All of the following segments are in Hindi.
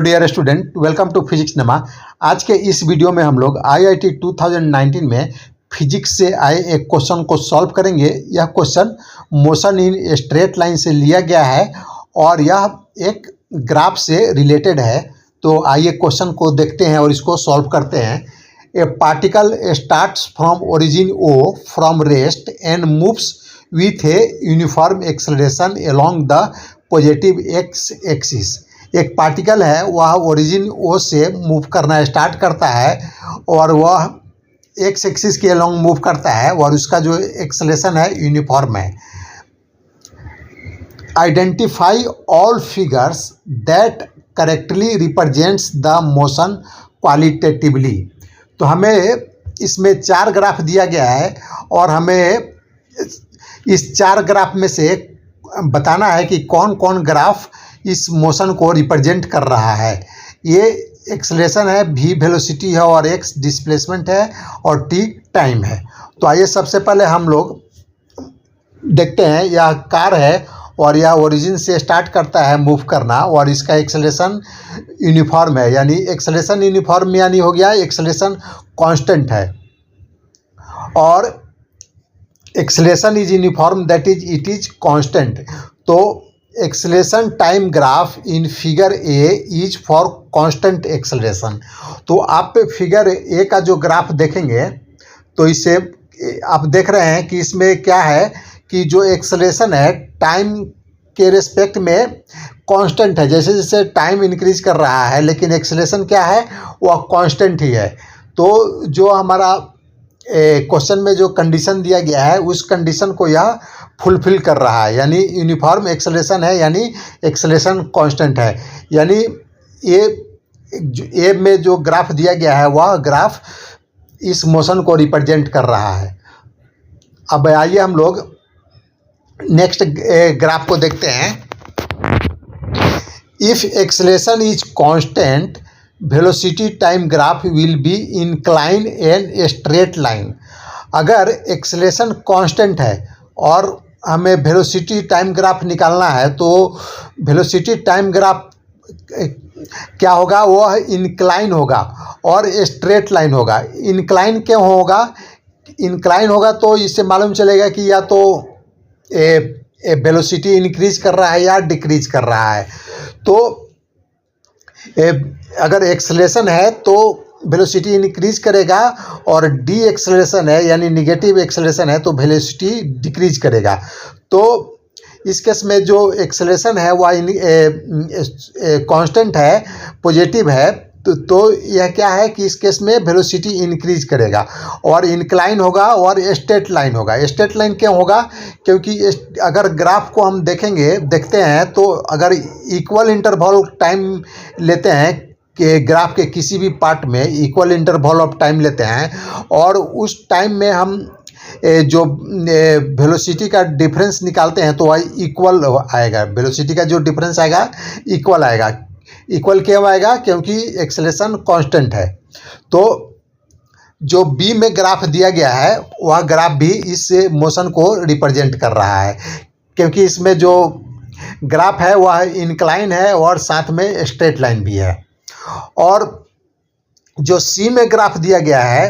Dear student, welcome to physics नमा। आज के इस वीडियो में हम लोग आईआईटी 2019 में फिजिक्स से आए एक क्वेश्चन को सॉल्व करेंगे। यह question motion in straight line से लिया गया है और यह एक ग्राफ से रिलेटेड है। तो आइए क्वेश्चन को देखते हैं और इसको सॉल्व करते हैं। A particle starts from origin O from rest and moves with a uniform acceleration along the positive X axis. एक पार्टिकल है, वह ओरिजिन ओ से मूव करना स्टार्ट करता है और वह एक्स एक्सिस के अलोंग मूव करता है और उसका जो एक्सेलरेशन है यूनिफॉर्म है। Identify all figures that correctly represents the motion qualitatively. तो हमें इसमें 4 ग्राफ दिया गया है और हमें इस 4 ग्राफ में से बताना है कि कौन कौन ग्राफ इस मोशन को रिप्रेजेंट कर रहा है। ये एक्सेलरेशन है, v वेलोसिटी है और x डिस्प्लेसमेंट है और t टाइम है। तो आइए सबसे पहले हम लोग देखते हैं। यह कार है और यह ओरिजिन से स्टार्ट करता है मूव करना और इसका एक्सेलरेशन यूनिफॉर्म है, यानी एक्सेलरेशन यूनिफॉर्म यानी हो गया एक्सेलरेशन कांस्टेंट है। और acceleration is uniform that is it is constant. तो acceleration time graph in figure A is for constant acceleration. तो आप फिगर ए का जो ग्राफ देखेंगे तो इससे आप देख रहे हैं कि इसमें क्या है कि जो एक्सेलरेशन है टाइम के रिस्पेक्ट में कांस्टेंट है। जैसे जैसे टाइम इंक्रीज कर रहा है लेकिन एक्सेलरेशन क्या है, वह कांस्टेंट ही है। तो जो हमारा क्वेश्चन में जो कंडीशन दिया गया है उस कंडीशन को यह फुलफिल कर रहा है, यानी यूनिफॉर्म एक्सेलरेशन है, यानी एक्सेलरेशन कांस्टेंट है। यानी ए में जो ग्राफ दिया गया है वह ग्राफ इस मोशन को रिप्रेजेंट कर रहा है। अब आइए हम लोग नेक्स्ट ग्राफ को देखते हैं। If acceleration is constant, velocity time graph will be incline and straight line. अगर एक्सेलरेशन कांस्टेंट है और हमें वेलोसिटी टाइम ग्राफ निकालना है तो वेलोसिटी टाइम ग्राफ क्या होगा, वह इंक्लाइन होगा और स्ट्रेट लाइन होगा। इंक्लाइन क्यों होगा? इंक्लाइन होगा तो इससे मालूम चलेगा कि या तो वेलोसिटी इंक्रीज कर रहा है या डिक्रीज कर रहा है। तो अगर एक्सेलरेशन है तो वेलोसिटी इंक्रीज करेगा और डी एक्सेलरेशन है यानी निगेटिव एक्सेलरेशन है तो वेलोसिटी डिक्रीज करेगा। तो इस केस में जो एक्सेलरेशन है वह कांस्टेंट है, पॉजिटिव है। तो यह क्या है कि इस केस में वेलोसिटी इंक्रीज करेगा और इंक्लाइन होगा और स्ट्रेट लाइन होगा। स्ट्रेट लाइन क्यों होगा? क्योंकि अगर ग्राफ को हम देखते हैं तो अगर इक्वल इंटरवल टाइम लेते हैं कि ग्राफ के किसी भी पार्ट में इक्वल इंटरवल ऑफ टाइम लेते हैं और उस टाइम में हम जो वेलोसिटी का डिफरेंस निकालते हैं तो वह इक्वल आएगा। वेलोसिटी का जो डिफरेंस आएगा इक्वल आएगा। इक्वल क्यों आएगा? क्योंकि एक्सेलरेशन कांस्टेंट है। तो जो बी में ग्राफ दिया गया है वह ग्राफ भी इस मोशन को रिप्रेजेंट कर रहा है, क्योंकि इसमें जो ग्राफ है वह इंक्लाइन है और साथ में स्ट्रेट लाइन भी है। और जो सी में ग्राफ दिया गया है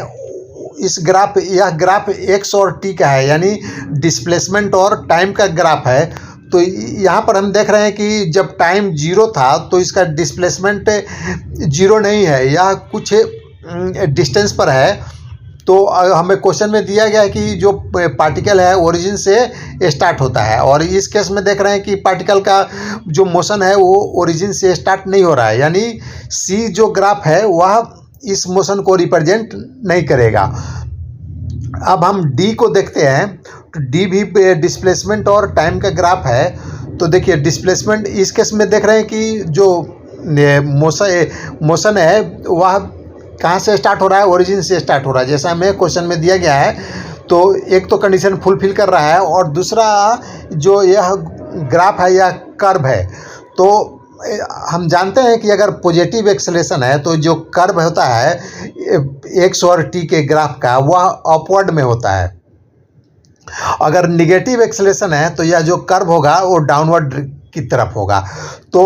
यह ग्राफ एक्स और टी का है, यानी डिस्प्लेसमेंट और टाइम का ग्राफ है। तो यहाँ पर हम देख रहे हैं कि जब टाइम 0 था तो इसका डिस्प्लेसमेंट 0 नहीं है, यह कुछ डिस्टेंस पर है। तो हमें क्वेश्चन में दिया गया है कि जो पार्टिकल है ओरिजिन से स्टार्ट होता है और इस केस में देख रहे हैं कि पार्टिकल का जो मोशन है वो ओरिजिन से स्टार्ट नहीं हो रहा है, यानी सी जो ग्राफ है वह इस मोशन को रिप्रेजेंट नहीं करेगा। अब हम डी को देखते हैं तो डी भी डिस्प्लेसमेंट और टाइम का ग्राफ है। तो देखिए डिस्प्लेसमेंट इस केस में देख रहे हैं कि जो मोशन है वह कहाँ से स्टार्ट हो रहा है, ओरिजिन से स्टार्ट हो रहा है, जैसा हमें क्वेश्चन में दिया गया है। तो एक तो कंडीशन फुलफिल कर रहा है और दूसरा जो यह ग्राफ है यह कर्व है। तो हम जानते हैं कि अगर पॉजिटिव एक्सेलरेशन है तो जो कर्व होता है एक्स और टी के ग्राफ का वह अपवर्ड में होता है। अगर निगेटिव एक्सेलरेशन है तो यह जो कर्व होगा वो डाउनवर्ड की तरफ होगा। तो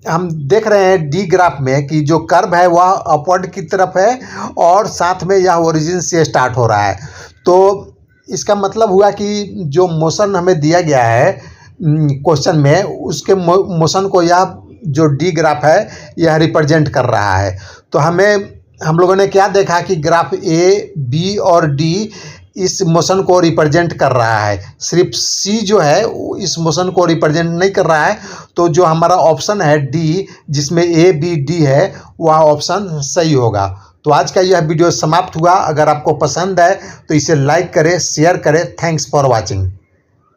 हम देख रहे हैं डी ग्राफ में कि जो कर्व है वह अपवर्ड की तरफ है और साथ में यह ओरिजिन से स्टार्ट हो रहा है। तो इसका मतलब हुआ कि जो मोशन हमें दिया गया है क्वेश्चन में, उसके मोशन को यह जो डी ग्राफ है यह रिप्रेजेंट कर रहा है। तो हम लोगों ने क्या देखा कि ग्राफ ए, बी और डी इस मोशन को रिप्रेजेंट कर रहा है, सिर्फ सी जो है इस मोशन को रिप्रेजेंट नहीं कर रहा है। तो जो हमारा ऑप्शन है डी, जिसमें ए बी डी है, वह ऑप्शन सही होगा। तो आज का यह वीडियो समाप्त हुआ। अगर आपको पसंद है तो इसे लाइक करें, शेयर करें। Thanks for watching.